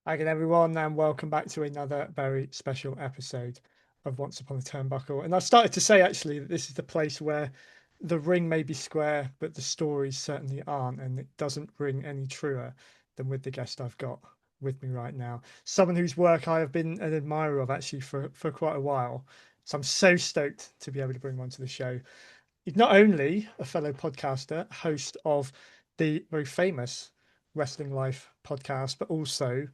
Again, everyone, and welcome back to another very special episode of Once Upon a Turnbuckle. And I started to say actually that this is the place where the ring may be square, but the stories certainly aren't, and it doesn't ring any truer than with the guest I've got with me right now. Someone whose work I have been an admirer of actually for quite a while. So I'm so stoked to be able to bring him onto the show. He's not only a fellow podcaster, host of the very famous Wrestling Life podcast, but also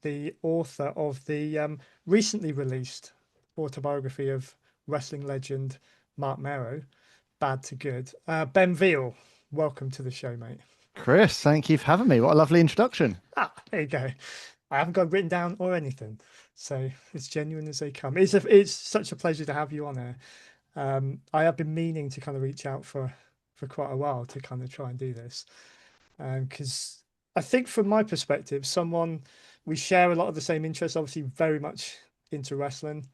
the author of the recently released autobiography of wrestling legend Marc Mero, Bad to Good. Ben Veal, welcome to the show, mate. Chris, thank you for having me. What a lovely introduction. There you go. I haven't got it written down or anything, so it's genuine as they come. It's such a pleasure to have you on here. I have been meaning to kind of reach out for quite a while to kind of try and do this, because I think from my perspective, we share a lot of the same interests, obviously very much into wrestling,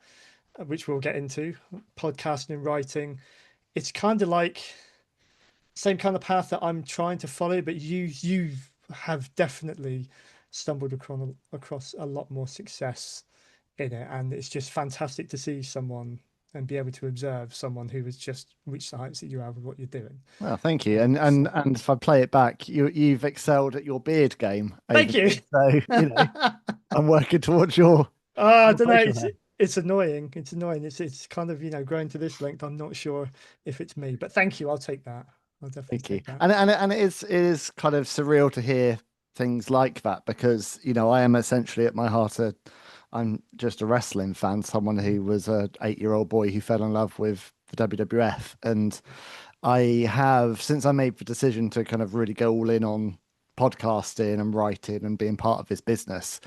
which we'll get into, podcasting and writing. It's kind of like same kind of path that I'm trying to follow, but you have definitely stumbled across a lot more success in it, and it's just fantastic to see someone and be able to observe someone who has just reached the heights that you have with what you're doing. Well, thank you. And if I play it back, you've excelled at your beard game over Thank you. the years. So, I'm working towards your I your don't know. facial hair. It's annoying. It's annoying. It's kind of growing to this length. I'm not sure if it's me, but thank you. I'll take that. I'll definitely Thank you. take that. And it is kind of surreal to hear things like that because, I am essentially at my heart I'm just a wrestling fan, someone who was a 8-year-old boy who fell in love with the WWF. And I have, since I made the decision to kind of really go all in on podcasting and writing and being part of this business,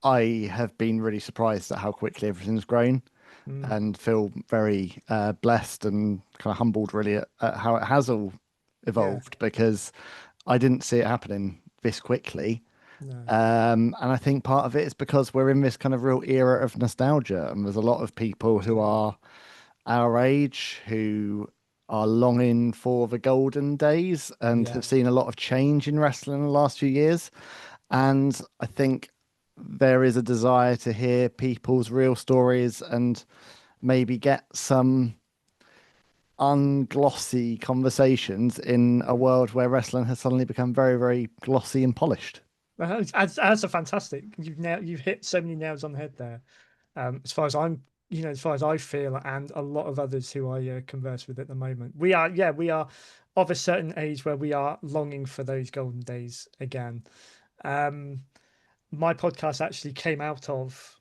I have been really surprised at how quickly everything's grown and feel very blessed and kind of humbled really at how it has all Yeah. evolved because I didn't see it happening this quickly. No. And I think part of it is because we're in this kind of real era of nostalgia, and there's a lot of people who are our age who are longing for the golden days and Yeah. have seen a lot of change in wrestling in the last few years. And I think there is a desire to hear people's real stories and maybe get some unglossy conversations in a world where wrestling has suddenly become very, very glossy and polished. Well, that's a fantastic. You've hit so many nails on the head there. As far as as far as I feel, and a lot of others who I converse with at the moment, we are of a certain age where we are longing for those golden days again. Um, my podcast actually came out of,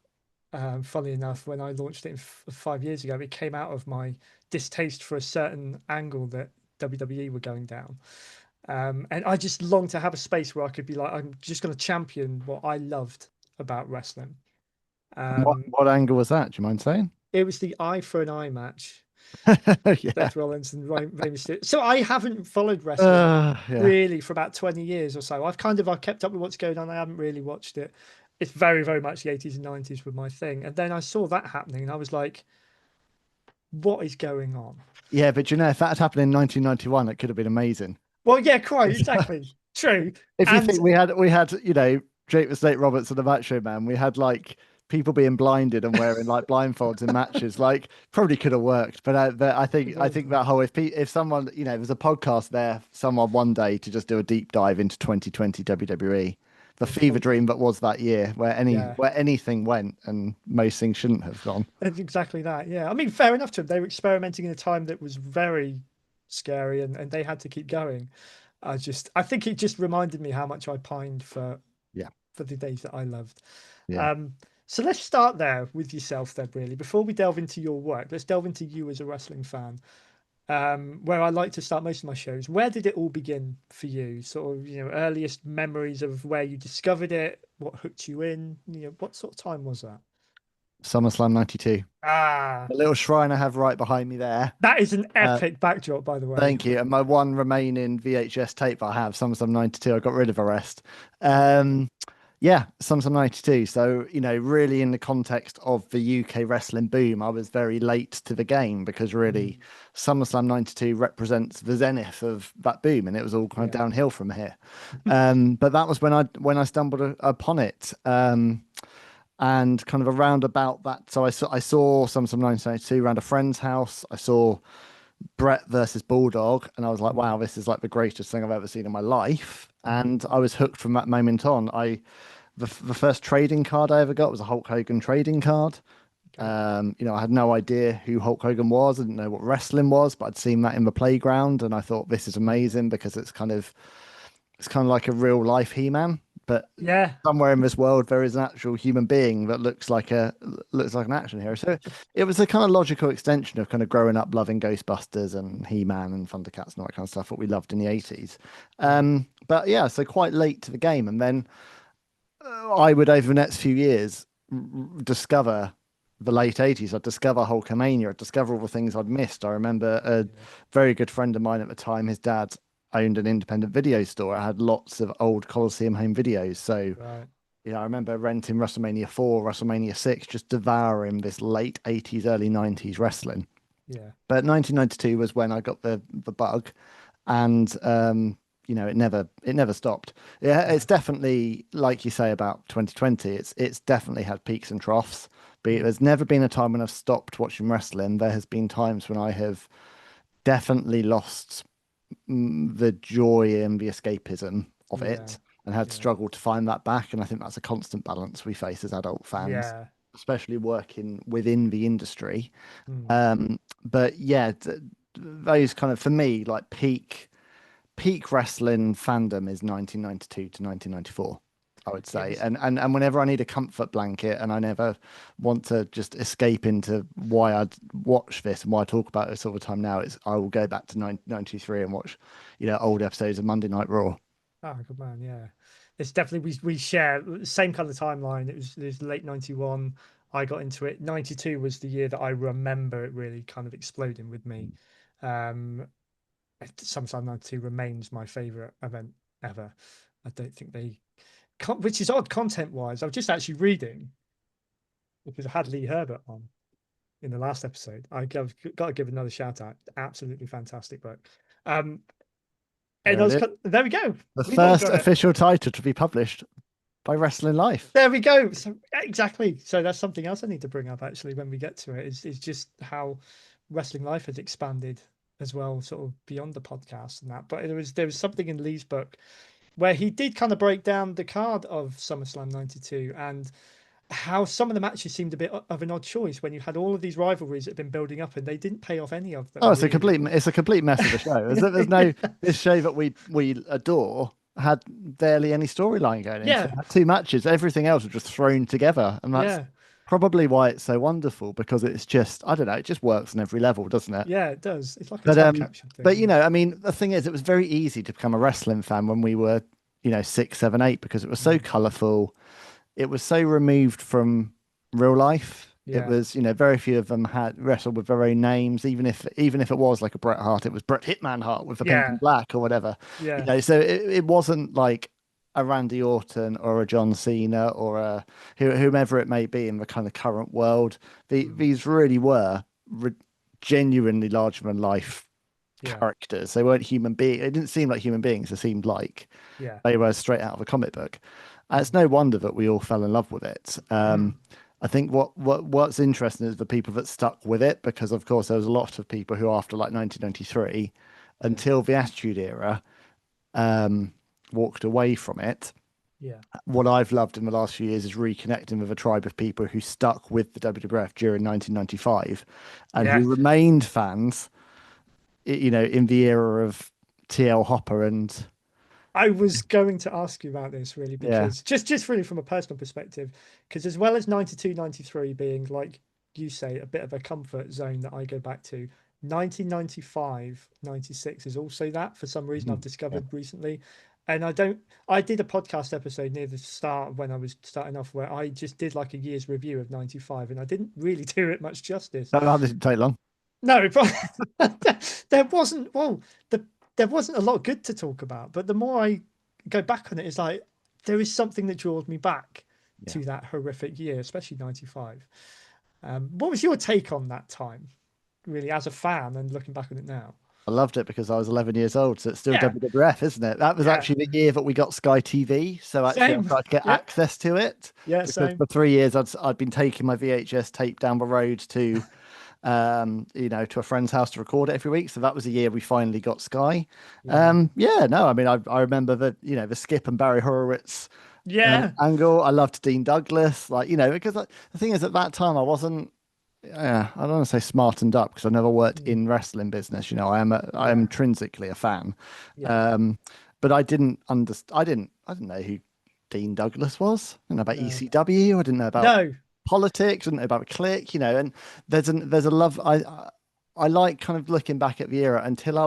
funnily enough, when I launched it 5 years ago, it came out of my distaste for a certain angle that WWE were going down. And I just long to have a space where I could be like, I'm just going to champion what I loved about wrestling. What Um, what angle was that? Do you mind saying? it was the eye for an eye match, Yeah. Seth Rollins and Rey Mysterio. So I haven't followed wrestling Yeah. really for about 20 years or so. I've kept up with what's going on. I haven't really watched it. It's very, very much the 80s and 90s were my thing. And then I saw that happening and I was like, what is going on? Yeah, but if that had happened in 1991, it could have been amazing. Well, yeah, quite exactly. True. If you And think we had Jake the Snake Roberts and the Macho Man, we had like people being blinded and wearing like blindfolds in matches, like probably could have worked. But I think that whole if someone there's a podcast there, someone one day to just do a deep dive into 2020 WWE, the fever dream that was that year, yeah. where anything went and most things shouldn't have gone. It's exactly that. Yeah. I mean, fair enough to them. They were experimenting in a time that was very scary and they had to keep going. I think it just reminded me how much I pined Yeah, for the days that I loved. yeah. Um, so let's start there with yourself then, really. Before we delve into your work, let's delve into you as a wrestling fan. Where I like to start most of my shows. Where did it all begin for you? Sort of, earliest memories of where you discovered it, what hooked you in, what sort of time was that? SummerSlam '92. Ah, The little shrine I have right behind me there. that is an Uh, epic backdrop, by the way. Thank you. And my one remaining VHS tape that I have, SummerSlam '92, I got rid of the rest. Um, Yeah, SummerSlam 92. So, really in the context of the UK wrestling boom, I was very late to the game because really Mm, SummerSlam 92 represents the zenith of that boom and it was all kind of yeah. downhill from here. But that was when I stumbled upon it. And kind of around about that. So I saw SummerSlam 1992 around a friend's house. I saw Brett versus Bulldog, and I was like, Mm, wow, this is like the greatest thing I've ever seen in my life. mm, And I was hooked from that moment on. The first trading card I ever got was a Hulk Hogan trading card. okay. I had no idea who Hulk Hogan was. I didn't know what wrestling was, but I'd seen that in the playground, and I thought this is Mm. amazing because it's kind of like a real life He-Man, but Yeah. somewhere in this world there is an actual human being that looks like an action hero. So it was a kind of logical extension of kind of growing up loving Ghostbusters and He-Man and Thundercats and all that kind of stuff that we loved in the 80s. Mm, But yeah, so quite late to the game, and then I would over the next few years discover the late 80s. I'd discover Hulkamania. I'd discover all the things I'd missed. I remember a yeah. very good friend of mine at the time, his dad owned an independent video store. It had lots of old Coliseum home videos. So, Right. I remember renting WrestleMania 4, WrestleMania 6, just devouring this late 80s, early 90s wrestling. Yeah. But 1992 was when I got the bug, and it never stopped. Yeah, it's No. definitely like you say about 2020. It's definitely had peaks and troughs. But Mm, there's never been a time when I've stopped watching wrestling. There has been times when I have definitely lost the joy and the escapism of yeah. it, and had Yeah. struggled to find that back. And I think that's a constant balance we face as adult fans, Yeah. especially working within the industry. Mm. But yeah, those kind of for me like peak wrestling fandom is 1992 to 1994, I would It say. was. And whenever I need a comfort blanket and I never want to just escape into why I'd watch this and why I talk about this all the time now, it's I will go back to 1993 and watch, old episodes of Monday Night Raw. Oh, good man. Yeah. It's definitely we share the same kind of timeline. It was late 91. I got into it. 92 was the year that I remember it really kind of exploding with me. Um, SummerSlam 92 remains my favorite event ever. I don't think which is odd content wise. I was just actually reading because I had Lee Herbert on in the last episode. Got to give another shout out. Absolutely fantastic book. Um, and There I it was is. there we go. The We've all first got it. official title to be published by Wrestling Life. There we go. So exactly. So that's something else I need to bring up actually when we get to it. Is just how wrestling life has expanded as well, sort of beyond the podcast and that. But there was something in Lee's book where he did kind of break down the card of SummerSlam 92 and how some of the matches seemed a bit of an odd choice when you had all of these rivalries that had been building up and they didn't pay off any of Oh, them it's a really. complete mess of a show. There's no this show that we adore had barely any storyline going into it. Yeah, It had two matches. Everything else was just thrown together, and that's yeah, probably why it's so wonderful because it's just I don't know, it just works on every level, doesn't it? yeah, it does. It's like a But time capsule thing. Yeah. I mean, the thing is, it was very easy to become a wrestling fan when we were 6, 7, 8 because it was so Mm, colourful. It was so removed from real life. It yeah, was, very few of them had wrestled with their own names, even if it was like a Bret Hart, it was Bret Hitman Hart with the pink and yeah, black or whatever. yeah. So it wasn't like a Randy Orton or a John Cena or whomever it may be in the kind of current world. Mm, These really were genuinely larger than life yeah, characters. They weren't human beings. It didn't seem like human beings. It seemed like yeah. they were straight out of a comic book. It's Mm, no wonder that we all fell in love with it. mm, I think what's interesting is the people that stuck with it, because of course there was a lot of people who after like 1993, yeah, until the Attitude Era, um, walked away from it. yeah, What I've loved in the last few years is reconnecting with a tribe of people who stuck with the WWF during 1995 and yeah. who remained fans, in the era of TL Hopper and I was going to ask you about this really yeah. because just really from a personal perspective, because as well as 92, 93 being like you say, a bit of a comfort zone that I go back to, 1995, 96 is also that for some reason I've Mhm. Yeah. discovered recently. And I did a podcast episode near the start when I was starting off where I just did like a year's review of 95 and I didn't really do it much justice. That didn't take long. No, there wasn't. Well, there wasn't a lot good to talk about. But the more I go back on it, it's like there is something that draws me back Yeah. to that horrific year, especially '95. What was your take on that time, really, as a fan and looking back on it now? I loved it because I was 11 years old, so it's still Yeah, WWF, isn't it? That was yeah, actually the year that we got Sky TV, so actually I same. started to get Yeah, access to it yeah, because same. for 3 years I'd been taking my VHS tape down the road to to a friend's house to record it every week. So that was the year we finally got Sky. Yeah, Yeah, no, I mean I remember the Skip and Barry Horowitz yeah, angle. I loved Dean Douglas, because the thing is at that time I wasn't. Yeah, I don't want to say smartened up because I never worked mm, in wrestling business. I am yeah, intrinsically a fan, yeah. um, but I didn't understand. I didn't know who Dean Douglas was. I didn't know about No, ECW. I didn't know about no. politics. I didn't know about Click. And there's a love. I like kind of looking back at the era until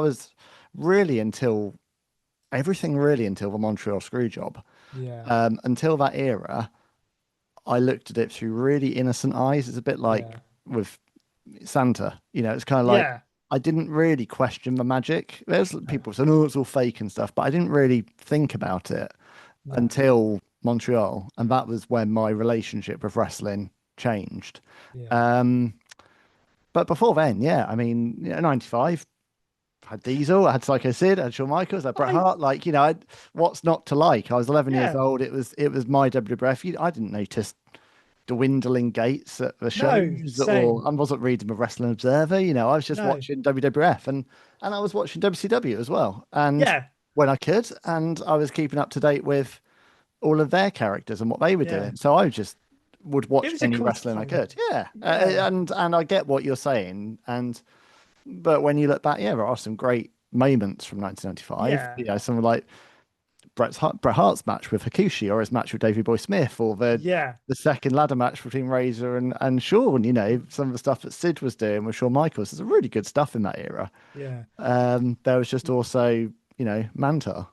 everything really until the Montreal Screwjob. Yeah, Until that era, I looked at it through really innocent eyes. It's a bit like yeah, with Santa. It's kind of like yeah. I didn't really question the magic. There's No, people saying, "Oh, it's all fake and stuff," but I didn't really think about it no. until Montreal, and that was when my relationship with wrestling changed. Yeah, Um, but before then, yeah, I mean, 95. I had Diesel, I had Psycho Sid, I had Shawn Michaels, I had Bret I Hart. What's not to like? I was 11 years yeah. old. It was my WWF. I didn't notice dwindling gates at the No, shows, or same. I wasn't reading the Wrestling Observer. I was just No, watching WWF, and I was watching WCW as well, and yeah, when I could, and I was keeping up to date with all of their characters and what they were yeah. doing. So I just would It watch was a any cool wrestling I time. could. Yeah, Yeah, and I get what you're saying, but when you look back, yeah, there are some great moments from 1995. yeah, Someone like Bret Hart's match with Hakushi, or his match with Davey Boy Smith, or yeah, the second ladder match between Razor and Shawn. Some of the stuff that Sid was doing with Shawn Michaels. There's some really good stuff in that era. yeah. There was just also, Manta.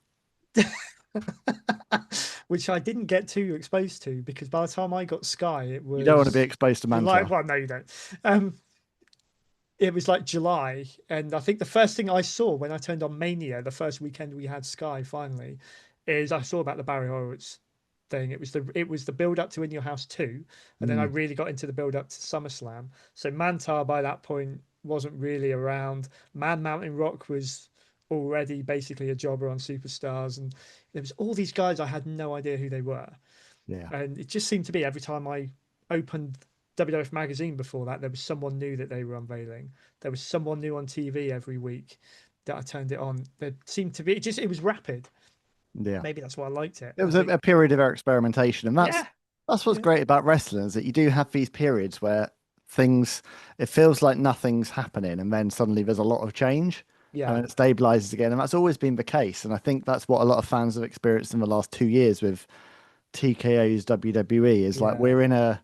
Which I didn't get too exposed to because by the time I got Sky, it You don't want to be was exposed to July. Manta. Well, no, you don't. Um, it was like July, and I think the first thing I saw when I turned on Mania, the first weekend we had Sky finally, is I saw about the Barry Horowitz thing. It was the build up to In Your House 2, and then I Mm, really got into the build up to SummerSlam. So Mantar by that point wasn't really around. Man Mountain Rock was already basically a jobber on Superstars, and there was all these guys I had no idea who they were. yeah. And it just seemed to be every time I opened WWF magazine before that, there was someone new that they were unveiling. There was someone new on TV every week that I turned it on. There seemed to be it was rapid. Yeah. Maybe that's why I liked it. It I was think a period of experimentation, and yeah, that's what's yeah, great about wrestling is that you do have these periods where things it feels like nothing's happening, and then suddenly there's a lot of change, and yeah, then it stabilizes again, and that's always been the case. And I think that's what a lot of fans have experienced in the last 2 years with TKO's WWE is like yeah, we're in a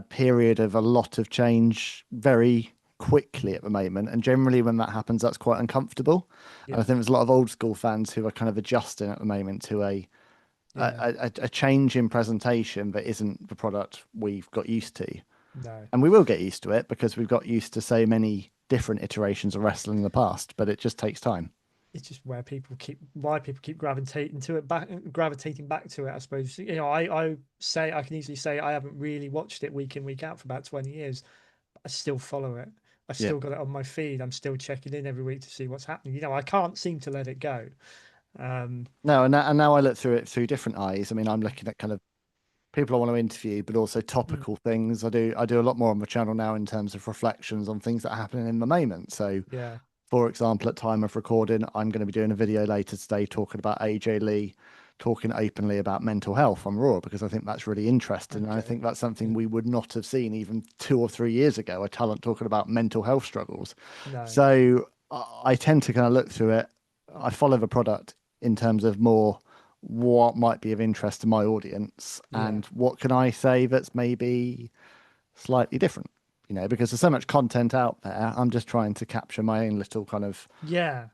period of a lot of change very quickly at the moment. And generally, when that happens, that's quite uncomfortable. And I yeah, think there's a lot of old school fans who are kind of adjusting at the moment to yeah. a change in presentation that isn't the product we've got used to. No, And we will get used to it because we've got used to so many different iterations of wrestling in the past, but it just takes time. it's just why people keep gravitating back to it. I suppose I can easily say I haven't really watched it week in week out for about 20 years. I still follow it. I Yeah. still got it on my feed. I'm still checking in every week to see what's happening. I can't seem to let it go. Um, No, and now I look through it through different eyes. I mean, I'm looking at kind of people I want to interview, but also mm, topical things. I do a lot more on the channel now in terms of reflections on things that are happening in the moment. So, yeah, for example, at time of recording, I'm going to be doing a video later today talking about AJ Lee talking openly about mental health on Raw because I think that's really interesting. And I okay, think that's yeah, something we would not have seen even 2 or 3 years ago, a talent talking about mental health struggles. no, So I tend to kind of look through it. I follow the product in terms of more what might be of interest to my audience yeah, and what can I say that's maybe slightly different, because there's so much content out there. I'm just trying to capture my own little kind of yeah.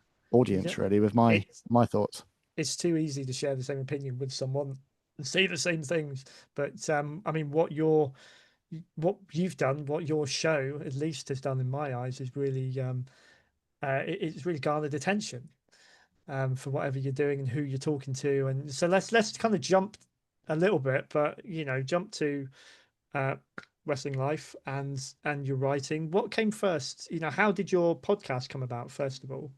You audience don't, really with my it's my thoughts. it's too easy to share the same opinion with someone and say the same things. But I mean, what you've done, what your show at least has done in my eyes, is really it's really garnered attention. for whatever you're doing and who you're talking to. And so let's kind of jump a little bit, but jump to uh, wrestling life and your writing. What came first? How did your podcast come about, first of all?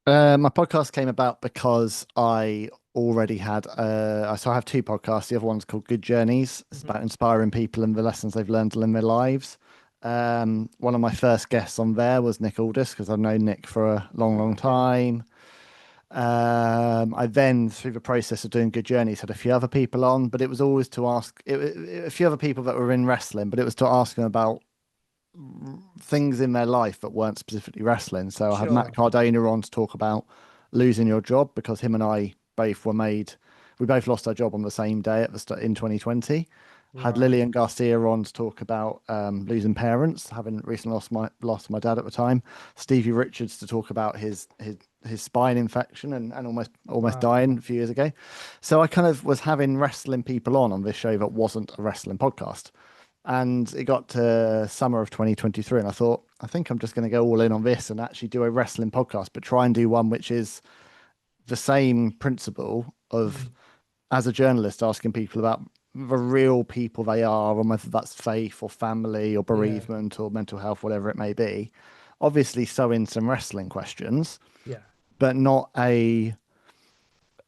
My podcast came about because I already had so I have two podcasts. The other one's called Good Journeys. It's Hmm. about inspiring people and the lessons they've learned to live their lives. One of my first guests on there was Nick Aldis because I've known Nick for a long, long Okay. time. I then, through the process of doing Good Journeys, had a few other people on, but it was always to ask a few other people that were in wrestling, but it was to ask them about things in their life that weren't specifically wrestling. So I had Matt Sure. Cardona on to talk about losing your job because him and I both were made, we both lost our job on the same day at the start in 2020. Had Right. Lillian Garcia on to talk about losing parents, having recently lost my dad at the time. Stevie Richards to talk about his spine infection and almost Wow. dying a few years ago. So I kind of was having wrestling people on this show that wasn't a wrestling podcast. And it got to summer of 2023, and I thought, I think I'm just going to go all in on this and actually do a wrestling podcast, but try and do one which is the same principle of, Mm. as a journalist, asking people about the real people they are, and whether that's faith or family or Yeah. bereavement or mental health, whatever it may be. Obviously, sew in some wrestling questions, Yeah. but not a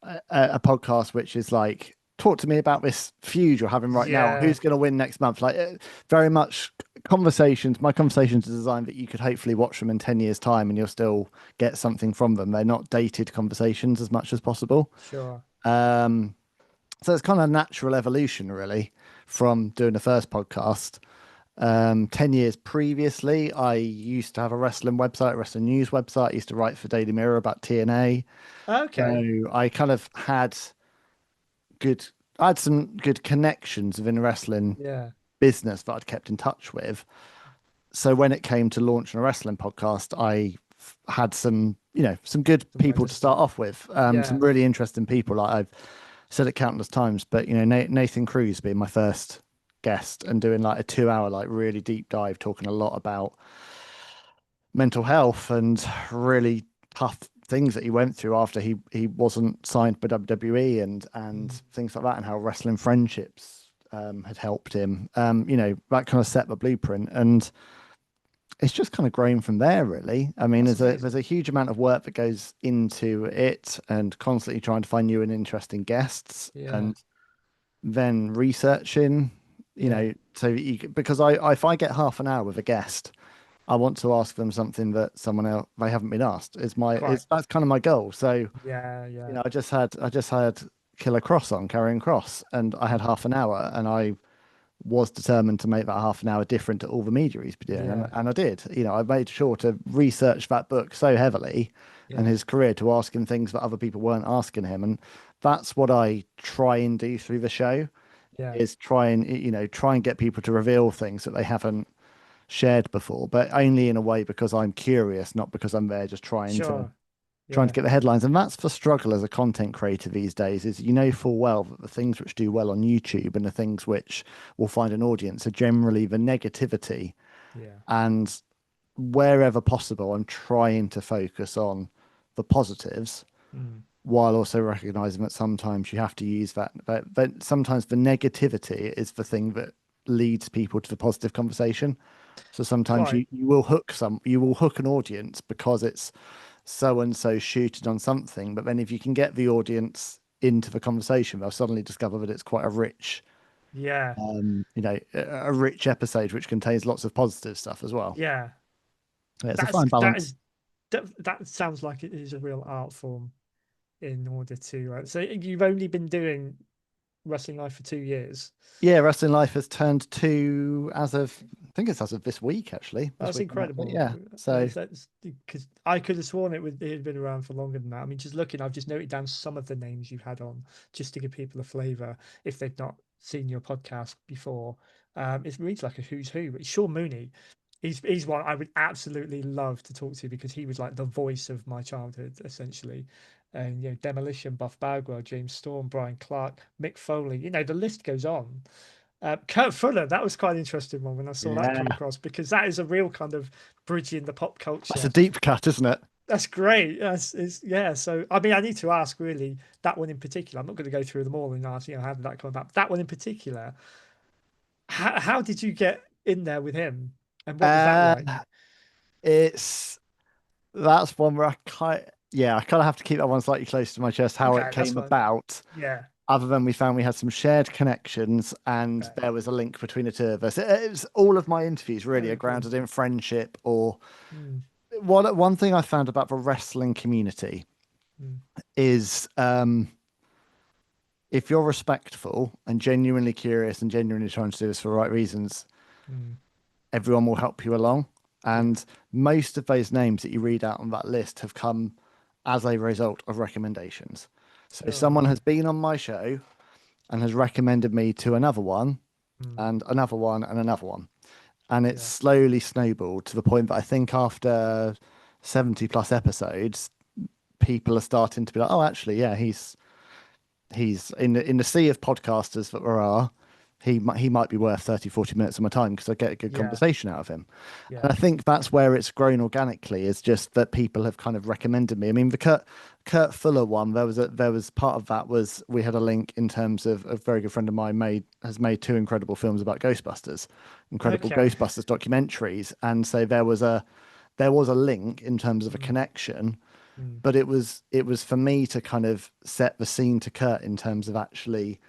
podcast which is like, talk to me about this feud you're having right now. Yeah. Who's going to win next month? Like, very much conversations. My conversations are designed that you could hopefully watch them in 10 years' time and you'll still get something from them. They're not dated conversations as much as possible. Sure. Um, so it's kind of a natural evolution, really, from doing the first podcast. 10 years previously, I used to have a wrestling website, a wrestling news website. I used to write for Daily Mirror about TNA. Okay. So I kind of good, I had some good connections within wrestling Yeah. business that I'd kept in touch with. So when it came to launching a wrestling podcast, had some good Some way people to to start start. off with. Some Yeah. really interesting people. Like I've said it countless times, but Nathan Cruz being my first guest and doing like a 2 hour, like really deep dive, talking a lot about mental health and really tough things that he went through after he wasn't signed by WWE and Mm. things like that, and how wrestling friendships had helped him. That kind of set the blueprint, and it's just kind of grown from there, really. I mean, That's there's amazing. a huge amount of work that goes into it, and constantly trying to find new and interesting guests, Yeah. and then researching. Yeah. Because if I get half an hour with a guest, I want to ask them something that someone else they haven't been asked. Quite. That's kind of my goal. So, Yeah. Yeah. I just had Killer Cross on Carrying Cross, and I had Mm. half an hour, and I was determined to make that half an hour different to all the media he's been doing, and, Yeah. and I did. I made sure to research that book so heavily and Yeah. his career to ask him things that other people weren't asking him, and that's what I try and do through the show Yeah. is try and get people to reveal things that they haven't shared before, but only in a way because I'm curious, not because I'm there just Sure. trying to Yeah. get the headlines. And that's the struggle as a content creator these days is full well that the things which do well on YouTube and the things which will find an audience are generally the negativity. Yeah. And wherever possible, I'm trying to focus on the positives Mm. while also recognizing that sometimes you have to use that sometimes the negativity is the thing that leads people to the positive conversation. So sometimes Quite. you will hook an audience because it's so and so shooting on something, but then if you can get the audience into the conversation, they'll suddenly discover that it's quite a rich, Yeah. a rich episode which contains lots of positive stuff as well. Yeah. Yeah, it's a That's fine that balance. is that sounds like it is a real art form in order to. So you've only been doing Wrestling Life for 2 years. Yeah, Wrestling Life has turned to I think it's as of this week actually. This That's week on Netflix. incredible. Yeah. So That's because I could have sworn it had been around for longer than that. I mean, just looking, I've just noted down some of the names you've had on just to give people a flavour if they've not seen your podcast before. It reads like a who's who. But Sean Mooney, he's one I would absolutely love to talk to because he was like the voice of my childhood essentially. And Demolition, Buff Bagwell, James Storm, Brian Clark, Mick Foley. The list goes on. Kurt Fuller, that was quite an interesting one when I saw that yeah, come across because that is a real kind of bridge in the pop that's a culture. deep cut, isn't it? That's great. Yeah. So, I mean, I need to ask really that one in particular. I'm not going to go through them all and ask, how did that come about? That one in particular, how did you get in there with him, and what was that Uh, like? it's that's one where I kind of have to keep that one slightly close to my chest, how it Okay, that's came fine. about. Yeah. Other than we found we had some shared connections and Okay. there was a link between the two of us. It was all of my interviews really are Oh, cool. grounded in friendship or Mm, one thing I found about the wrestling community mm, is if you're respectful and genuinely curious and genuinely trying to do this for the right reasons, mm. everyone will help you along. Yeah. And most of those names that you read out on that list have come as a result of recommendations. So Sure. someone Yeah. has been on my show and has recommended me to another one Mm, and another one and another one. And it's yeah. slowly snowballed to the point that I think after 70 plus episodes, people are starting to be like, oh, actually, yeah, he's in the sea of podcasters that there are. He might be worth 30, 40 minutes of my time because I get a good Yeah. conversation out of him. And Yeah. I think that's where it's grown organically, is just that people have kind of recommended me. I mean, the Kurt Fuller one, there was part of that was we had a link in terms of a very good friend of mine has made two incredible films about Ghostbusters, incredible Okay. Ghostbusters documentaries. And so there was a link in terms of a Mm, connection, mm. but it was for me to kind of set the scene to Kurt in terms of actually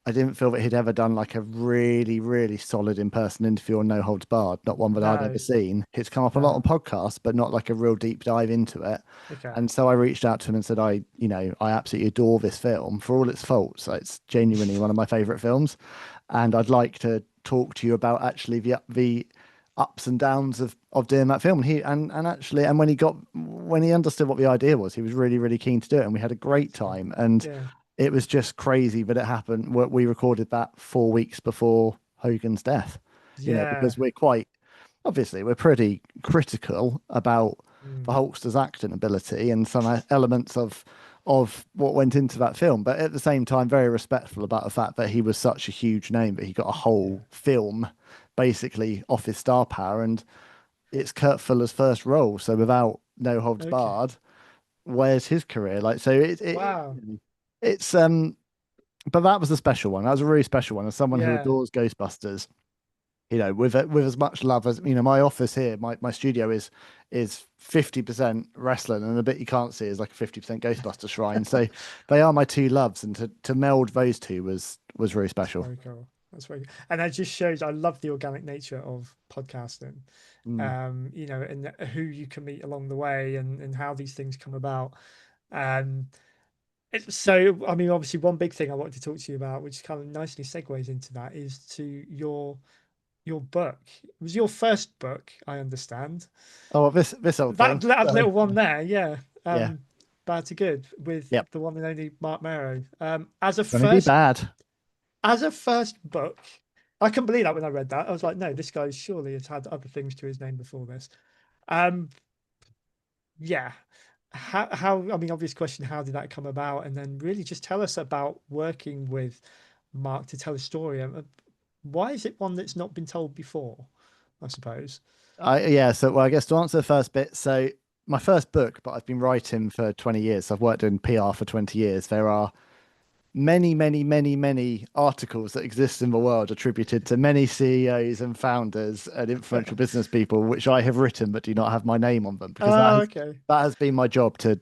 I didn't feel that he'd ever done like a really, really solid in-person interview on No Holds Barred, not one that I'd ever No. seen. It's come up a lot No. on podcasts, but not like a real deep dive into it. Okay. And so I reached out to him and said, I absolutely adore this film for all its faults. It's genuinely one of my favorite films. And I'd like to talk to you about actually the ups and downs of doing that film. And when he understood what the idea was, he was really, really keen to do it. And we had a great Sure. time. And Yeah. it was just crazy that it happened. We recorded that 4 weeks before Hogan's death, Yeah. because we're pretty critical about the Mm, Hulkster's acting ability and some elements of what went into that film, but at the same time, very respectful about the fact that he was such a huge name that he got a whole yeah. film basically off his star power, and it's Kurt Fuller's first role, so without No Holds Okay. Barred, where's his career? Like, so Wow. it's but that was a special one. That was a really special one. As someone who Yeah. adores Ghostbusters, with as much love as my office here, my studio is 50% wrestling, and the bit you can't see is like a 50% Ghostbuster shrine. So they are my two loves, and to meld those two was really That's special. very cool. That's very cool. And that just shows I love the organic nature of podcasting. Mm. And who you can meet along the way and how these things come about. Um, so I mean, obviously, one big thing I wanted to talk to you about, which kind of nicely segues into that, is to your book. It was your first book, I understand. Oh, this old That thing. that So little one there, yeah. yeah, Bad to good with yep. the one and only Marc Mero. Gonna be bad. As a first book, I couldn't believe that when I read that. I was like, no, this guy surely has had other things to his name before this. Um, yeah. I mean, obvious question, how did that come about? And then really just tell us about working with Mark to tell a story. Why is it one that's not been told before, I suppose? Yeah. So well, I guess to answer the first bit, so my first book, but I've been writing for 20 years. So I've worked in PR for 20 years. There are many, many, many, many articles that exist in the world attributed to many CEOs and founders and influential business people, which I have written but do not have my name on them, because Oh, okay. that has been my job to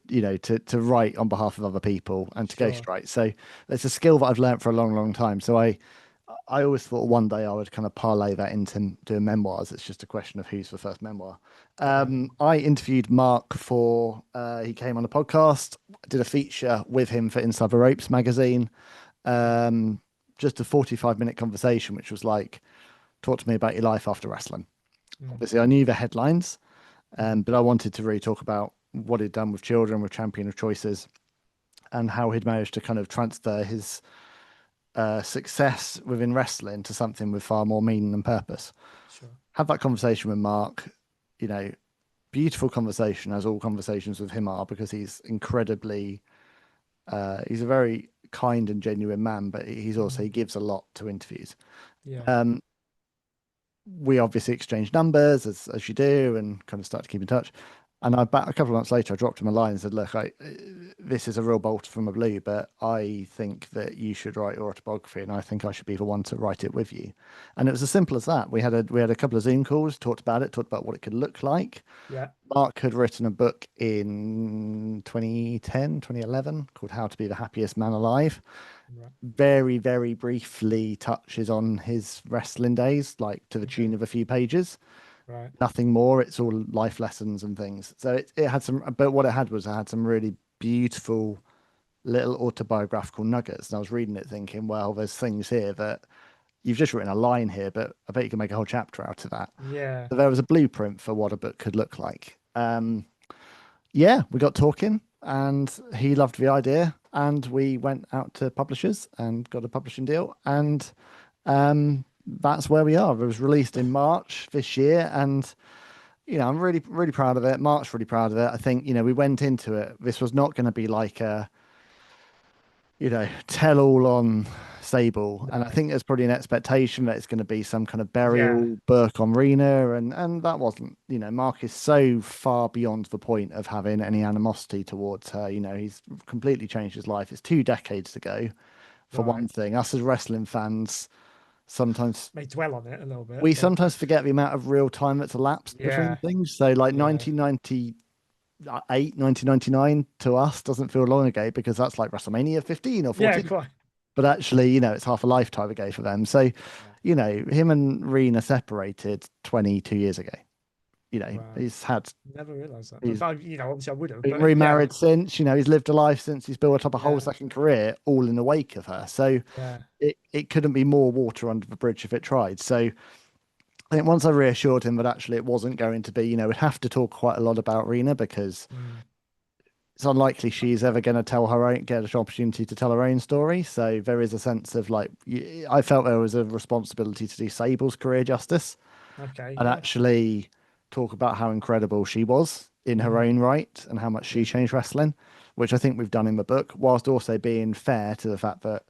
write on behalf of other people and to Sure. ghostwrite. So it's a skill that I've learned for a long, long time. So I always thought one day I would kind of parlay that into doing memoirs. It's just a question of who's the first memoir. Got it. I interviewed Mark he came on the podcast, did a feature with him for Inside the Ropes magazine. Um, just a 45-minute conversation, which was like, talk to me about your life after wrestling. Mm, Obviously, I knew the headlines, mm, but I wanted to really talk about what he'd done with children, with Champion of Choices, and how he'd managed to kind of transfer his success within wrestling to something with far more meaning and purpose. sure. Have that conversation with Mark, you know, beautiful conversation, as all conversations with him are, because he's a very kind and genuine man, but he Mm, gives a lot to interviews. yeah. Um, we obviously exchanged numbers as you do and kind of start to keep in touch. And a couple of months later, I dropped him a line and said, "Look, this is a real bolt from a blue, but I think that you should write your autobiography, and I think I should be the one to write it with you." And it was as simple as that. We had a couple of Zoom calls, talked about what it could look like. Yeah. Mark had written a book in 2010, 2011 called How to Be the Happiest Man Alive. Right. Very, very briefly touches on his wrestling days, like to the tune Okay. of a few pages. Right. Nothing more. It's all life lessons and things. So it had some, but what it had some really beautiful little autobiographical nuggets. And I was reading it thinking, well, there's things here that you've just written a line here, but I bet you can make a whole chapter out of that. Yeah. So there was a blueprint for what a book could look like. Yeah, we got talking and he loved the idea. And we went out to publishers and got a publishing deal. And that's where we are. It was released in March this year. And, I'm really, really proud of it. Mark's really proud of it. I think, we went into it. This was not going to be like a, tell all on Sable. And I No. think there's probably an expectation that it's going to be some kind of Yeah. burial book on Rena. And that wasn't, Mark is so far beyond the point of having any animosity towards her. He's completely changed his life. It's 2 decades ago, for Right. one thing. Us as wrestling fans, sometimes May dwell on it a little bit, we but sometimes forget the amount of real time that's elapsed between yeah. things. So like Yeah. 1998, 1999 to us doesn't feel long ago because that's like WrestleMania 15 or Yeah. 14. Quite. But actually, it's half a lifetime ago for them. So, Yeah. him and Rena separated 22 years ago. Wow. Never realised that. But He's obviously I would have. been But yeah. remarried since, he's lived a life since, he's built up a whole Yeah. second career all in the wake of her. So Yeah. it couldn't be more water under the bridge if it tried. So I think once I reassured him that actually it wasn't going to be, we'd have to talk quite a lot about Rena because Mm. it's unlikely she's ever going to get an opportunity to tell her own story. So there is a sense of like, I felt there was a responsibility to do Sable's career justice Okay. and Yeah. actually talk about how incredible she was in her Mm. own right and how much she Yeah. changed wrestling, which I think we've done in the book, whilst also being fair to the fact that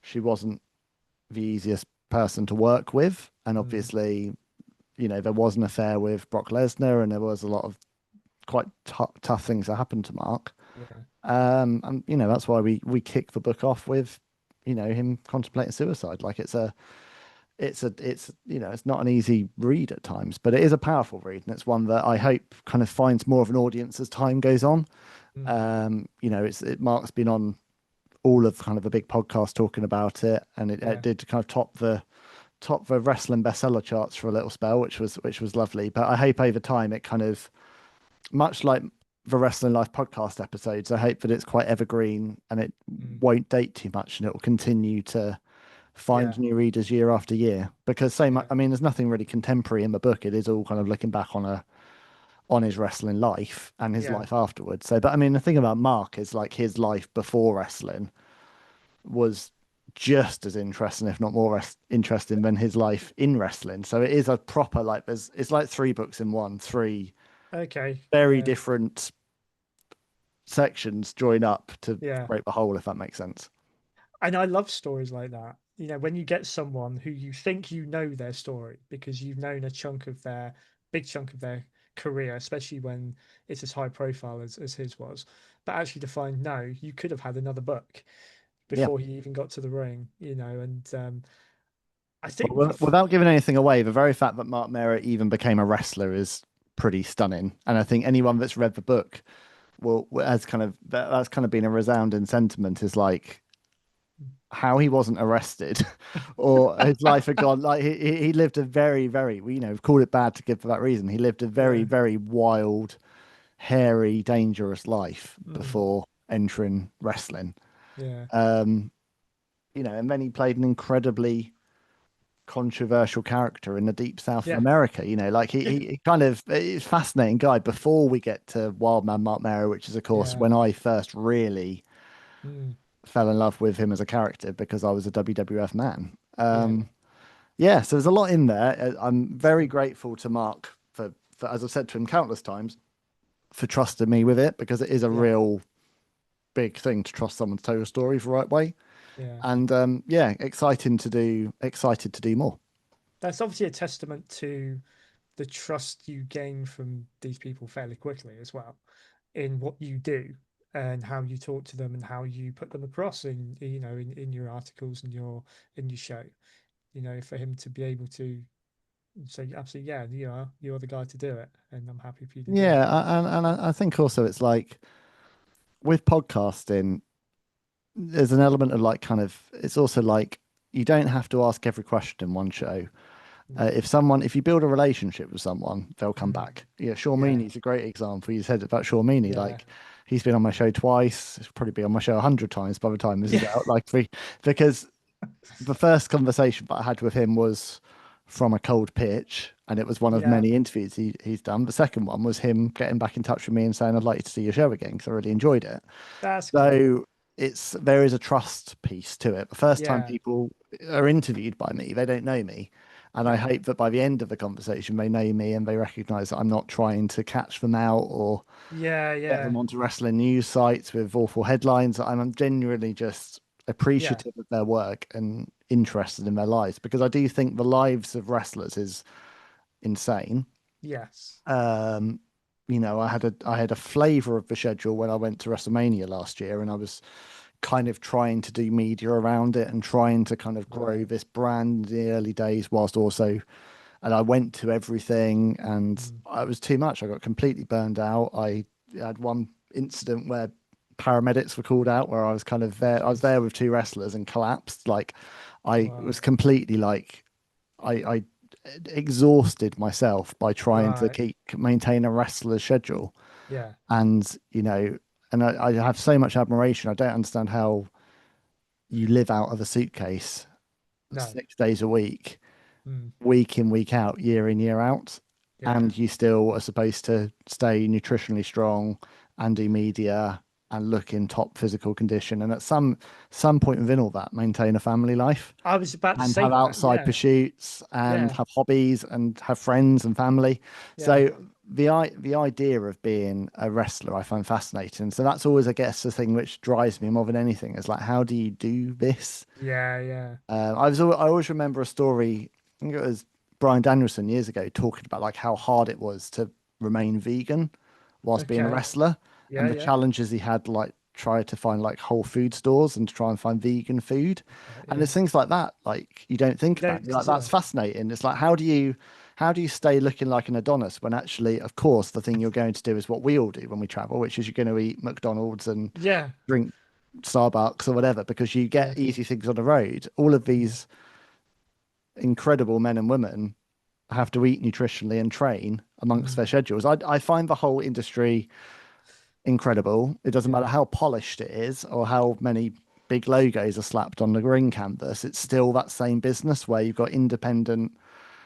she wasn't the easiest person to work with. And Mm. obviously, there was an affair with Brock Lesnar and there was a lot of quite tough things that happened to Mark. Yeah. And that's why we kick the book off with, him contemplating suicide. Like it's not an easy read at times, but it is a powerful read, and it's one that I hope kind of finds more of an audience as time goes on. Mm. Mark's been on all of kind of a big podcast talking about it, and it Yeah. did kind of top the wrestling bestseller charts for a little spell, which was lovely. But I hope over time it kind of much like the Wrestling Life podcast episodes, I hope that it's quite evergreen and it Mm. won't date too much and it will continue to find Yeah. new readers year after year. Because so much, Yeah. I mean, there's nothing really contemporary in the book. It is all kind of looking back on his wrestling life and his Yeah. life afterwards. So, but I mean, the thing about Mark is like his life before wrestling was just as interesting, if not more interesting than his life in wrestling. So it is a proper like it's like 3 books in one, three Okay. very Yeah. different sections join up to Yeah. create the whole, if that makes sense. And I love stories like that. When you get someone who you think their story because you've known a big chunk of their career, especially when it's as high profile as his was. But actually to find, no, you could have had another book Yeah. before he even got to the ring, and I think, Well, without giving anything away, the very fact that Marc Mero even became a wrestler is pretty stunning. And I think anyone that's read the book has kind of that's kind of been a resounding sentiment is like how he wasn't arrested or his life had gone like he lived a very, very, we've called it bad to give for that reason. He lived a very, yeah, very wild, hairy, dangerous life mm, before entering wrestling. yeah, Um, and then he played an incredibly controversial character in the deep south of yeah, America. Like he kind of he's a fascinating guy. Before we get to Wildman Mark Mero, which is of course yeah, when I first really mm, fell in love with him as a character because I was a WWF man. yeah. Yeah, so there's a lot in there. I'm It's very good. grateful to Mark for, as I've said to him countless times, for trusting me with it because it is a Yeah, real big thing to trust someone to tell your story the right way. yeah. And yeah, excited to do more. That's obviously a testament to the trust you gain from these people fairly quickly as well in what you do and how you talk to them and how you put them across in in your articles and your show. For him to be able to say absolutely, yeah, you're the guy to do it, and I'm happy for you to do Yeah, it. and I think also it's like with podcasting, there's an element of like kind of it's also like you don't have to ask every question in one show. Mm, If you build a relationship with someone, they'll come mm, back. Yeah, Sean yeah, Meany's a great example. You said about Sean Meany, yeah, like he's been on my show twice. He'll probably be on my show 100 times by the time this is yeah, out. Because the first conversation that I had with him was from a cold pitch, and it was one of yeah. many interviews he's done. The second one was him getting back in touch with me and saying, "I'd like you to see your show again because I really enjoyed it." That's cool. So there is a trust piece to it. The first time Yeah, people are interviewed by me, they don't know me. And I yeah, hope that by the end of the conversation, they know me and they recognize that I'm not trying to catch them out or yeah, get yeah, them onto wrestling news sites with awful headlines. I'm genuinely just yeah. appreciative of their work and interested in their lives because I do think the lives of wrestlers is insane. Yes. Um, I had a flavor of the schedule when I went to WrestleMania last year, and I was kind of trying to do media around it and trying to kind of grow Right. this brand in the early days, whilst also, and I went to everything, and Mm, it was too much. I got completely burned out. I had one incident where paramedics were called out, where I was kind of oh, there. I was jeez. there with two wrestlers and collapsed. Like I Wow. was completely like I exhausted myself by trying to Right. keep maintain a wrestler's schedule. Yeah. And I have so much admiration. I don't understand how you live out of a suitcase No. 6 days a Mm, week in, week out, year in, year out, yeah. and you still are supposed to stay nutritionally strong and do media and look in top physical condition. And at some point within all that, maintain a family life I was about to and say have that. outside Yeah. pursuits and Yeah. have hobbies and have friends and family. Yeah. So the idea of being a wrestler I find fascinating. So that's always, I guess, the thing which drives me more than anything is like, how do you do this? Yeah. Yeah. I always remember a story. I think it was Brian Danielson years ago talking about like how hard it was to remain vegan whilst being a Okay. wrestler Yeah. and the Yeah. challenges he had like try to find like whole food stores and to try and find vegan food. And Yeah. there's things like that like you don't think You about. don't You're like, that's consider. fascinating. It's like how do you stay looking like an Adonis when actually, of course, the thing you're going to do is what we all do when we travel, which is you're going to eat McDonald's and Yeah. drink Starbucks or whatever because you Yeah. get easy things on the road. All of Mm, these incredible men and women have to eat nutritionally and train amongst mm, their schedules. I find the whole industry incredible. It doesn't matter yeah. how polished it is or how many big logos are slapped on the ring canvas. It's still that same business where you've got independent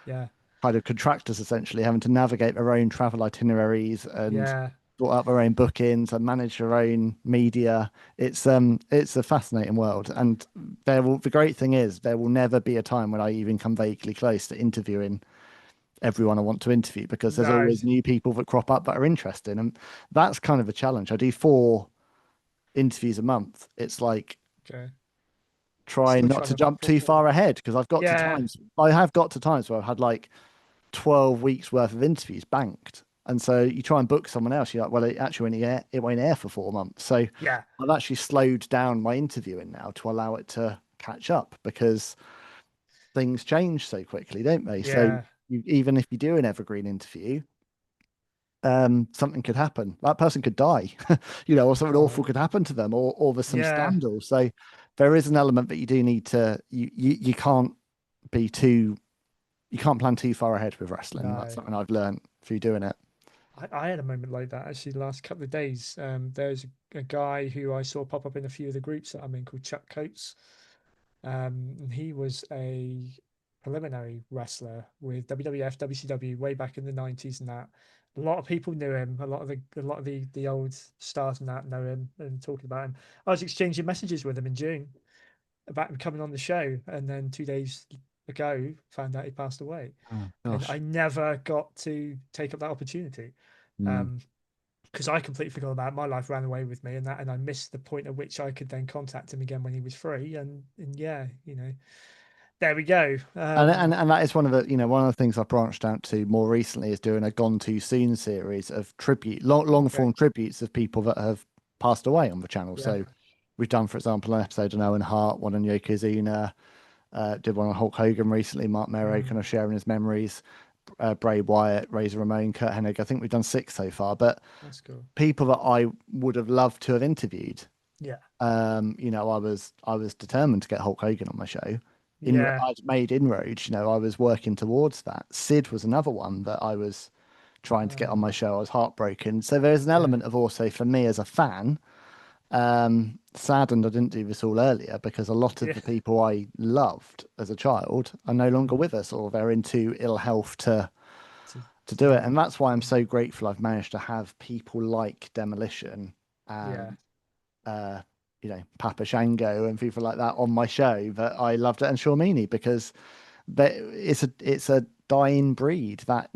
Yeah. kind of contractors essentially having to navigate their own travel itineraries and Yeah. sort out their own bookings and manage their own media. It's a fascinating world. And the great thing is there will never be a time when I even come vaguely close to interviewing everyone I want to interview because there's No. always new people that crop up that are interesting. And that's kind of a challenge. I do 4 interviews a month. It's like Okay. trying Still not trying to to jump too fulfill. far ahead because Yeah. I have got to times where I've had like 12 weeks worth of interviews banked. And so you try and book someone else, you're like, well, it won't air for 4 months. So Yeah. I've actually slowed down my interviewing now to allow it to catch up because things change so quickly, don't they? So Yeah. even if you do an evergreen interview, something could happen. That person could die, or something Oh. awful could happen to them, or there's some Yeah. scandal. So there is an element that you do need to you can't be too you can't plan too far ahead with wrestling. That's No. something I've learned through doing it. I had a moment like that actually the last couple of days. There's a guy who I saw pop up in a few of the groups that I'm in called Chuck Coates. And he was a preliminary wrestler with WWF, WCW way back in the 90s and that. A lot of people knew him. A lot of the old stars and that know him and talking about him. I was exchanging messages with him in June about him coming on the show, and then 2 days ago found out he passed away. Oh And gosh. I never got to take up that opportunity. Mm. Um, because I completely forgot about it. My life ran away with me and that, and I missed the point at which I could then contact him again when he was free. And yeah, There we go. And that is one of the, one of the things I've branched out to more recently is doing a Gone Too Soon series of long Okay. form tributes of people that have passed away on the channel. Yeah. So we've done, for example, an episode on Owen Hart, one on Yokozuna, did one on Hulk Hogan recently, Marc Mero Mm, kind of sharing his memories, Bray Wyatt, Razor Ramon, Kurt Hennig. I think we've done 6 so far, but that's cool. people that I would have loved to have interviewed. Yeah. I was determined to get Hulk Hogan on my show. Yeah. I'd made inroads. I was working towards that. Sid was another one that I was trying to get on Uh, my show. I was heartbroken. So there's an yeah. element of also for me as a fan, saddened I didn't do this all earlier because a lot of Yeah. the people I loved as a child are no longer Mm, with us, or they're in too ill health to to to do do it. And it. that's why I'm Mm, so grateful I've managed to have people like Demolition yeah. and uh, Papa Shango and people like that on my show that I loved it, and Shawmini, because it's a dying breed. That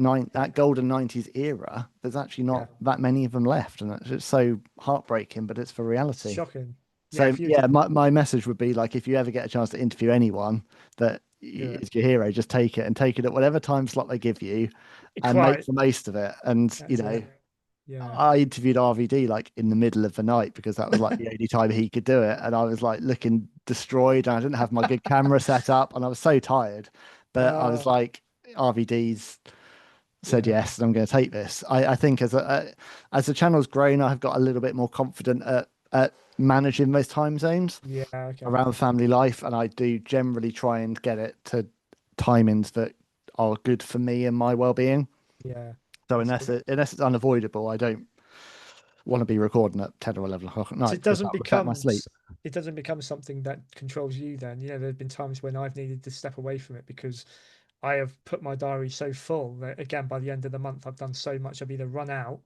golden '90s era. There's actually Yeah. not that many of them left, and it's just so heartbreaking. But it's for It's reality. shocking. Yeah. So If you yeah, did, my message would be like, if you ever get a chance to interview anyone that do it. is your hero, just take it, and take it at whatever time slot they give you, and make Quite. the most of it. And That's it. Yeah. I interviewed RVD like in the middle of the night because that was like the only time he could do it. And I was like looking destroyed, and I didn't have my good camera set up, and I was so tired. But I was Uh, like, RVD's said yeah. yes, and I'm going to take this. I think as the channel's grown, I've got a little bit more confident at managing those time zones Yeah. Okay. around family life, and I do generally try and get it to timings that are good for me and my well-being. Yeah. So That's good. unless it's unavoidable, I don't want to be recording at 10 or 11 o'clock at So night because that will affect my sleep. it doesn't become something that controls you then. You know, there's been times when I've needed to step away from it because I have put my diary so full that again by the end of the month I've done so much I've either run out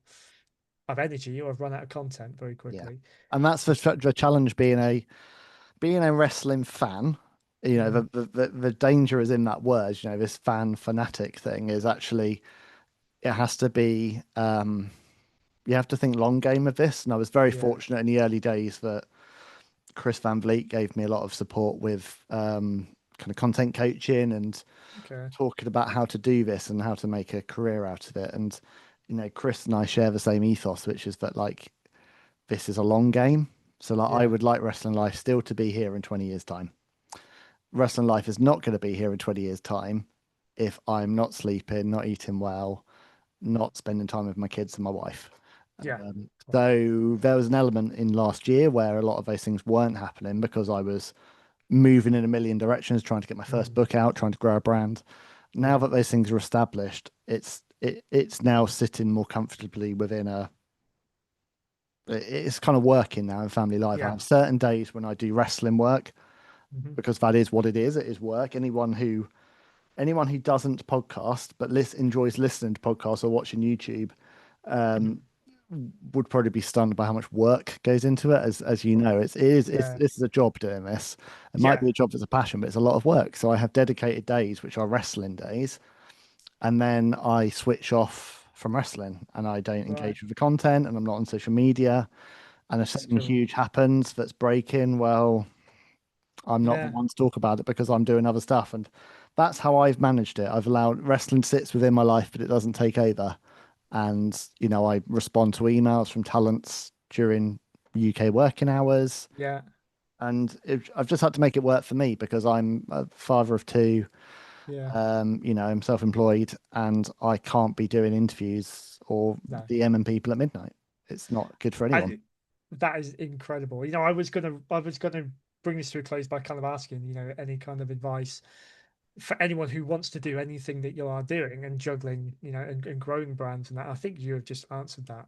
of energy or I've run out of content very Yeah. quickly. And that's the challenge being a wrestling fan. Mm, The danger is in that word, this fan fanatic thing is actually it has to be you have to think long game of this. And I was very yeah. fortunate in the early days that Chris Van Vliet gave me a lot of support with kind of content coaching and Okay. talking about how to do this and how to make a career out of it. And Chris and I share the same ethos, which is that like this is a long game. So like I Yeah. would like Wrestling Life still to be here in 20 years time. Wrestling Life is not going to be here in 20 years time if I'm not sleeping, not eating well, not spending time with my kids and my wife. Yeah. Quite. So there was an element in last year where a lot of those things weren't happening because I was moving in a million directions, trying to get my first Mm, book out, trying to grow a brand. Now yeah. that those things are established, it's now sitting more comfortably within it's kind of working now in family life. I Yeah. have certain days when I do wrestling work Hmm. because that is what it is. It is work. Anyone who doesn't podcast but enjoys listening to podcasts or watching YouTube um, would probably be stunned by how much work goes into it. As you know, Yeah. this is a job doing this. It might Yeah. be a job that's a passion, but it's a lot of work. So I have dedicated days which are wrestling days, and then I switch off from wrestling and I don't Right. engage with the content, and I'm not on social media. And if That's something cool. huge happens that's breaking, well, I'm not the Yeah. one to talk about it because I'm doing other stuff. And that's how I've managed it. I've allowed wrestling sits within my life, but it doesn't take over. And, I respond to emails from talents during UK working hours. Yeah. And I've just had to make it work for me because I'm a father of two. Yeah. I'm self-employed and I can't be doing interviews or No. DMing people at midnight. It's not good for anyone. I that is incredible. You know, I was gonna bring this to a close by kind of asking, you know, any kind of advice for anyone who wants to do anything that you are doing and juggling, you know, and growing brands and that. I think you have just answered that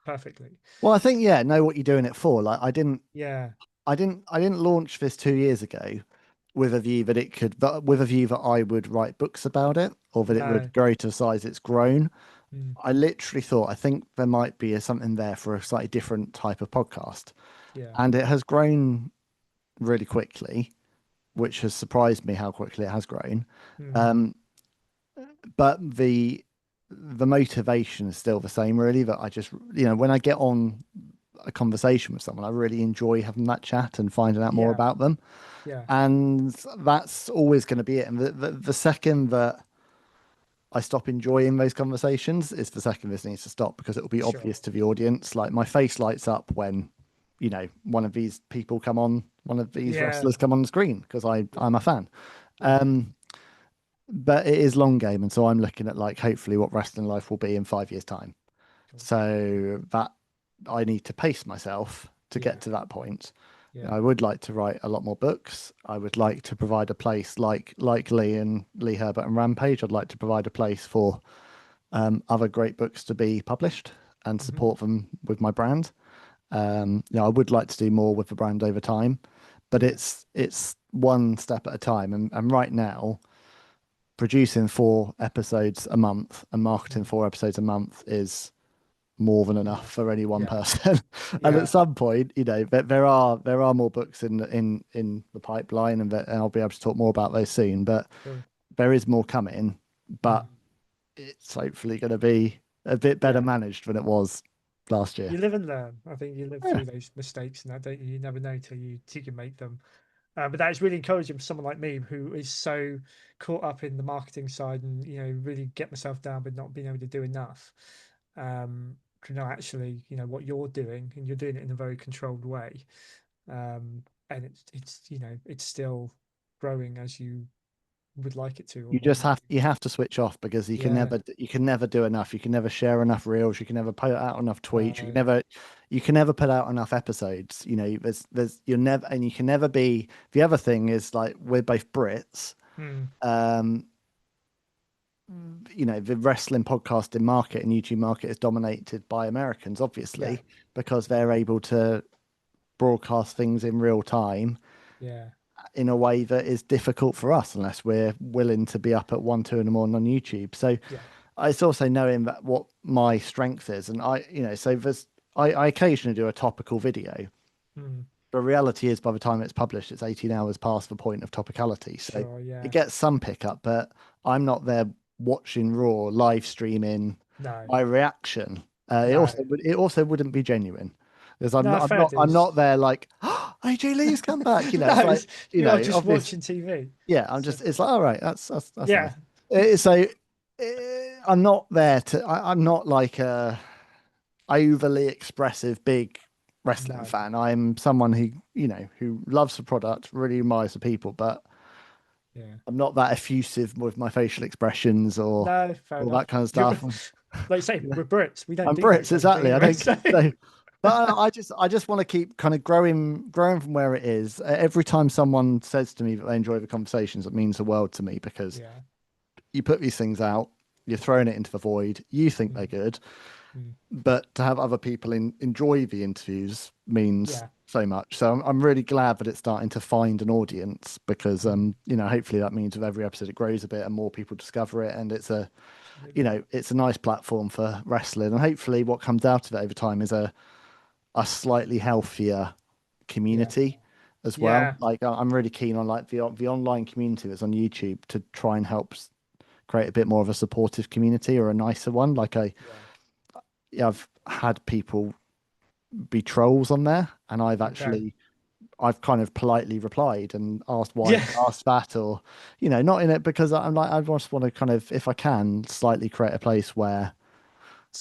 perfectly. Well, I think, yeah, know what you're doing it for. Like Yeah. I didn't launch this 2 years ago with a view that with a view that I would write books about it or that it would No. grow to the size it's grown. Mm, I literally thought, I think there might be something there for a slightly different type of podcast. yeah. And it has grown really quickly, which has surprised me how quickly it has grown. Mm, Um, but the motivation is still the same, really, that I just, when I get on a conversation with someone, I really enjoy having that chat and finding out more Yeah. about them. Yeah. And that's always going to be it. And the second that I stop enjoying those conversations is the second this needs to stop, because it will be Sure. obvious to the audience. Like, my face lights up when, one of these people come on, one of these Yeah. wrestlers come on the screen, because Yeah. I'm a fan. Yeah. But it is long game, and so I'm looking at, like, hopefully what wrestling life will be in 5 years' time. Cool. So that I need to pace myself to Yeah. get to that point. Yeah. I would like to write a lot more books. I would like to provide a place like Lee and Lee Herbert and Rampage. I'd like to provide a place for other great books to be published and Hmm. support them with my brand. I would like to do more with the brand over time, but Yeah. it's one step at a time. And right now, producing 4 episodes a month and marketing Mm. 4 episodes a month is more than enough Enough. for any one Yeah. person. And at Yeah. some point, there are more books in the pipeline, and I'll be able to talk more about those soon. But Cool. there is more coming, but Mm. it's hopefully going to be a bit better Yeah. managed than it was last year. You live and learn. I think you live Yeah. through those mistakes and that, don't you? You never know till you make them. But that is really encouraging for someone like me who is so caught up in the marketing side and really get myself down, but not being able to do enough. To know actually, what you're doing, and you're doing it in a very controlled way. And it's still growing as you would like it to or You want just it to. have to switch off, because Yeah. you can never do enough. You can never share enough reels. You can never put out enough tweets. No. You can never put out enough episodes. You're never, and you can never be. The other thing is, like, we're both Brits. Hmm. Um, the wrestling podcasting market and YouTube market is dominated by Americans, Yeah. obviously, because Yeah. they're able to broadcast things in real time Yeah. in a way that is difficult for us unless we're willing to be up at 1, 2 in the morning on YouTube. So Yeah. it's also knowing that what my strength is, and so I occasionally do a topical video. Hmm. The reality is, by the time it's published, it's 18 hours past the point of topicality. So Sure. it Yeah. gets some pickup, but I'm not there watching Raw, live streaming No. my reaction. No. It also wouldn't be genuine, because No. Fair I'm dues. not there like, oh, AJ Lee's come back. No, It's like, you're just obvious. watching TV. Yeah, I'm So just. It's like, all right, that's nice. yeah. So I'm not there to. I'm not like a overly expressive big wrestling No. fan. I'm someone who loves the product, really admires the people, but Yeah. I'm not that effusive with my facial expressions or No. Fair all that enough. kind of You're stuff. like you say, we're Brits. We don't I'm do that Brits, kind of thing exactly. I anyway. don't. So So, but I just want to keep kind of growing from where it is. Every time someone says to me that they enjoy the conversations, it means the world to me, because yeah. you put these things out, you're throwing it into the void. You think they're Mm. good, Mm. but to have other people enjoy the interviews means Yeah. so much. So I'm really glad that it's starting to find an audience, because Mm. hopefully that means with every episode it grows a bit and more people discover it, and Absolutely. it's a nice platform for wrestling, and hopefully what comes out of it over time is a slightly healthier Yeah. community as well. Yeah. Like, I'm really keen on, like, the online community that's on YouTube, to try and help create a bit more of a supportive community, or a nicer one. Like, Yeah. yeah, I've had people be trolls on there, and Okay. I've kind of politely replied and asked why Yeah. they asked that, or not in it, because I'm like, I just want to kind of, if I can, slightly create a place where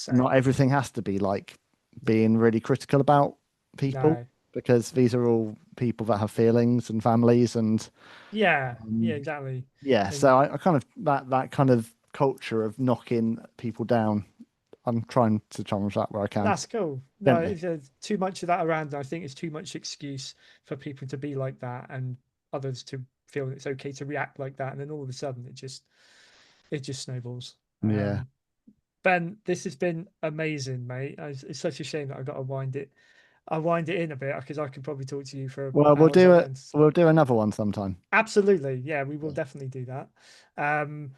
not Same. everything has to be like being really critical about people, No. because these are all people that have feelings and families, and Yeah. Yeah. um, Exactly. yeah. And So I kind of, that kind of culture of knocking people down, I'm trying to challenge that where I can, that's cool. No, gently. it's too much of that around. I think it's too much excuse for people to be like that and others to feel it's okay to react like that. And then all of a sudden it just snowballs. Yeah. Ben, this has been amazing, mate. It's such a shame that I wind it in a bit because I could probably talk to you for Well, hours on end. we'll do another one sometime. Absolutely. Yeah, we will Yeah. definitely do that. Um,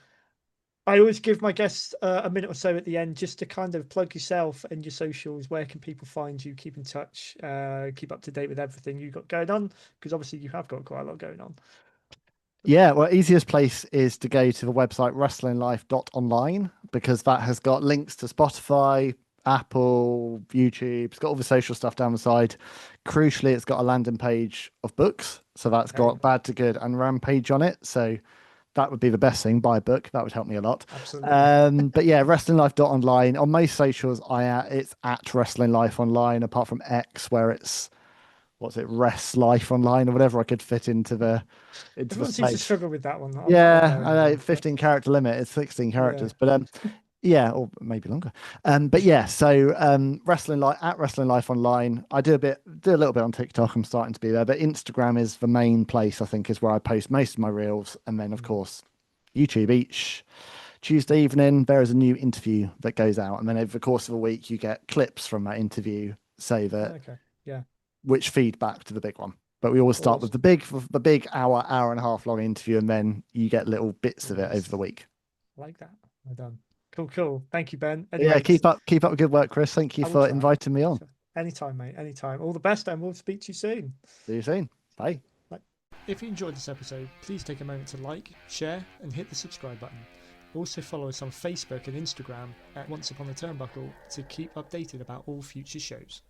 I always give my guests a minute or so at the end just to kind of plug yourself and your socials. Where can people find you? Keep in touch, keep up to date with everything you got going on, because obviously you have got quite a lot going on. Yeah, well, easiest place is to go to the website wrestlinglife.online, because that has got links to Spotify, Apple, YouTube. It's got all the social stuff down the side. Crucially, it's got a landing page of books. So that's Okay. got Bad to Good and Rampage on it. So that would be the best thing. Buy a book. That would help me a lot. Absolutely. But yeah, wrestlinglife.online. On most socials, it's at Wrestling Life Online, apart from X, where it's Rest Life Online or whatever I could fit into the Everyone seems to space. struggle with that one. I'll Yeah, bear in I know, mind. 15 character limit. It's 16 Yeah. characters, but yeah, or maybe longer. But yeah, so Wrestling Life at Wrestling Life Online. I do a little bit on TikTok. I'm starting to be there, but Instagram is the main place. I think is where I post most of my reels, and then of course YouTube each Tuesday evening. There is a new interview that goes out, and then over the course of a week, you get clips from that interview. Say that Okay. Yeah. which feed back to the big one. But we always start with Awesome. the big hour and a half long interview, and then you get little bits of it over the Rest. week. I like that. Well done. Cool, cool. Thank you, Ben. But yeah, Anyway, keep up the good work, Chris. Thank you I will for try. inviting me on. Sure. Anytime, mate. Anytime. All the best, and we'll speak to you soon. See you soon. Bye. Bye. If you enjoyed this episode, please take a moment to like, share, and hit the subscribe button. Also follow us on Facebook and Instagram at Once Upon a Turnbuckle to keep updated about all future shows.